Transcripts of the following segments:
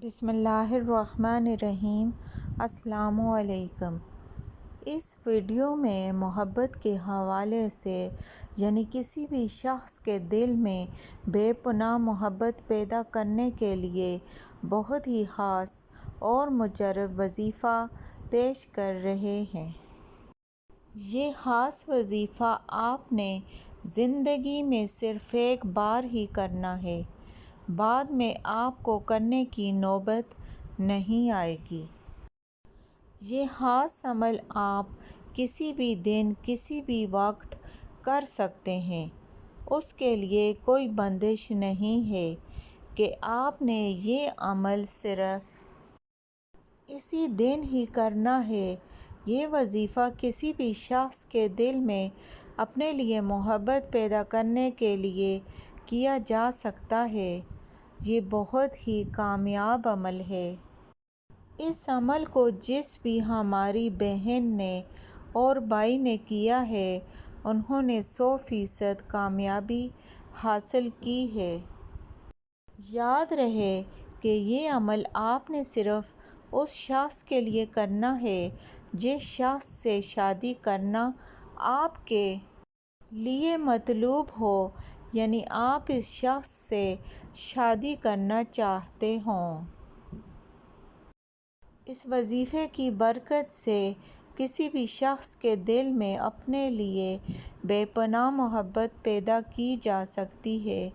بسم اللہ الرحمن الرحیم۔ السلام علیکم۔ اس ویڈیو میں محبت کے حوالے سے یعنی کسی بھی شخص کے دل میں بے پناہ محبت پیدا کرنے کے لیے بہت ہی خاص اور مجرب وظیفہ پیش کر رہے ہیں۔ یہ خاص وظیفہ آپ نے زندگی میں صرف ایک بار ہی کرنا ہے، بعد میں آپ کو کرنے کی نوبت نہیں آئے گی۔ یہ خاص عمل آپ کسی بھی دن کسی بھی وقت کر سکتے ہیں۔ اس کے لیے کوئی بندش نہیں ہے کہ آپ نے یہ عمل صرف اسی دن ہی کرنا ہے۔ یہ وظیفہ کسی بھی شخص کے دل میں اپنے لیے محبت پیدا کرنے کے لیے کیا جا سکتا ہے۔ یہ بہت ہی کامیاب عمل ہے۔ اس عمل کو جس بھی ہماری بہن نے اور بھائی نے کیا ہے، انہوں نے 100% کامیابی حاصل کی ہے۔ یاد رہے کہ یہ عمل آپ نے صرف اس شخص کے لیے کرنا ہے جس شخص سے شادی کرنا آپ کے لیے مطلوب ہو، یعنی آپ اس شخص سے شادی کرنا چاہتے ہوں۔ اس وظیفے کی برکت سے کسی بھی شخص کے دل میں اپنے لیے بے پناہ محبت پیدا کی جا سکتی ہے۔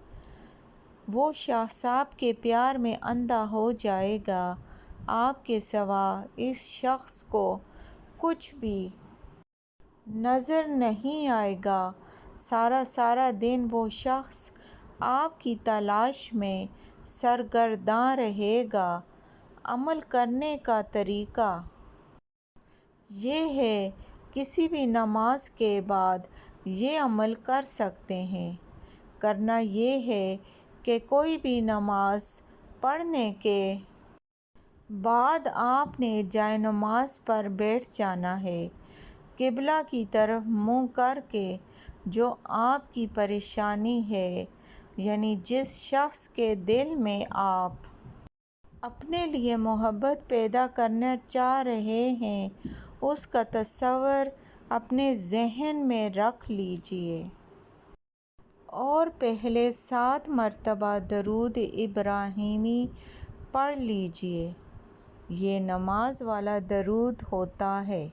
وہ شخص آپ کے پیار میں اندھا ہو جائے گا۔ آپ کے سوا اس شخص کو کچھ بھی نظر نہیں آئے گا۔ سارا دن وہ شخص آپ کی تلاش میں سرگرداں رہے گا۔ عمل کرنے کا طریقہ یہ ہے، کسی بھی نماز کے بعد یہ عمل کر سکتے ہیں۔ کرنا یہ ہے کہ کوئی بھی نماز پڑھنے کے بعد آپ نے جائے نماز پر بیٹھ جانا ہے، قبلہ کی طرف منہ کر کے۔ جو آپ کی پریشانی ہے، یعنی جس شخص کے دل میں آپ اپنے لیے محبت پیدا کرنا چاہ رہے ہیں، اس کا تصور اپنے ذہن میں رکھ لیجیے اور پہلے 7 مرتبہ درود ابراہیمی پڑھ لیجیے۔ یہ نماز والا درود ہوتا ہے،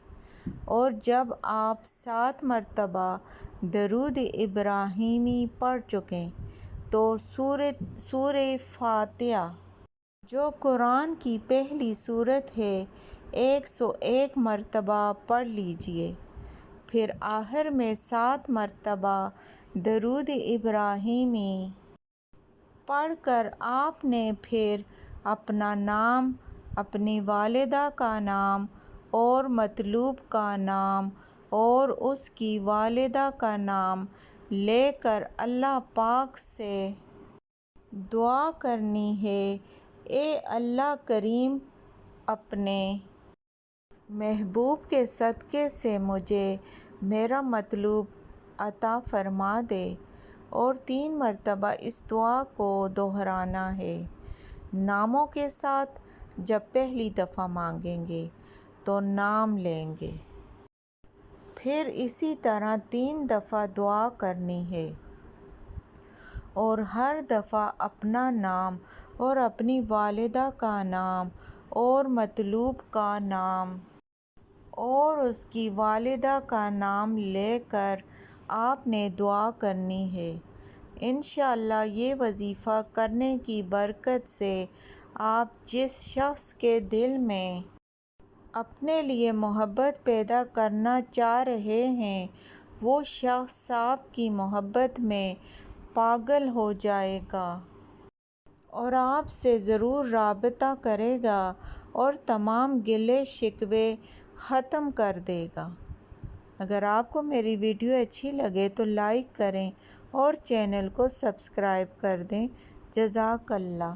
اور جب آپ 7 مرتبہ درود ابراہیمی پڑھ چکیں تو سورہ فاتحہ جو قرآن کی پہلی سورت ہے 101 مرتبہ پڑھ لیجیے۔ پھر آخر میں 7 مرتبہ درود ابراہیمی پڑھ کر آپ نے پھر اپنا نام، اپنی والدہ کا نام اور مطلوب کا نام اور اس کی والدہ کا نام لے کر اللہ پاک سے دعا کرنی ہے، اے اللہ کریم، اپنے محبوب کے صدقے سے مجھے میرا مطلوب عطا فرما دے، اور 3 مرتبہ اس دعا کو دہرانا ہے۔ ناموں کے ساتھ جب پہلی دفعہ مانگیں گے تو نام لیں گے، پھر اسی طرح 3 دفعہ دعا کرنی ہے، اور ہر دفعہ اپنا نام اور اپنی والدہ کا نام اور مطلوب کا نام اور اس کی والدہ کا نام لے کر آپ نے دعا کرنی ہے۔ انشاءاللہ یہ وظیفہ کرنے کی برکت سے آپ جس شخص کے دل میں اپنے لیے محبت پیدا کرنا چاہ رہے ہیں، وہ شخص آپ کی محبت میں پاگل ہو جائے گا اور آپ سے ضرور رابطہ کرے گا اور تمام گلے شکوے ختم کر دے گا۔ اگر آپ کو میری ویڈیو اچھی لگے تو لائک کریں اور چینل کو سبسکرائب کر دیں۔ جزاک اللہ۔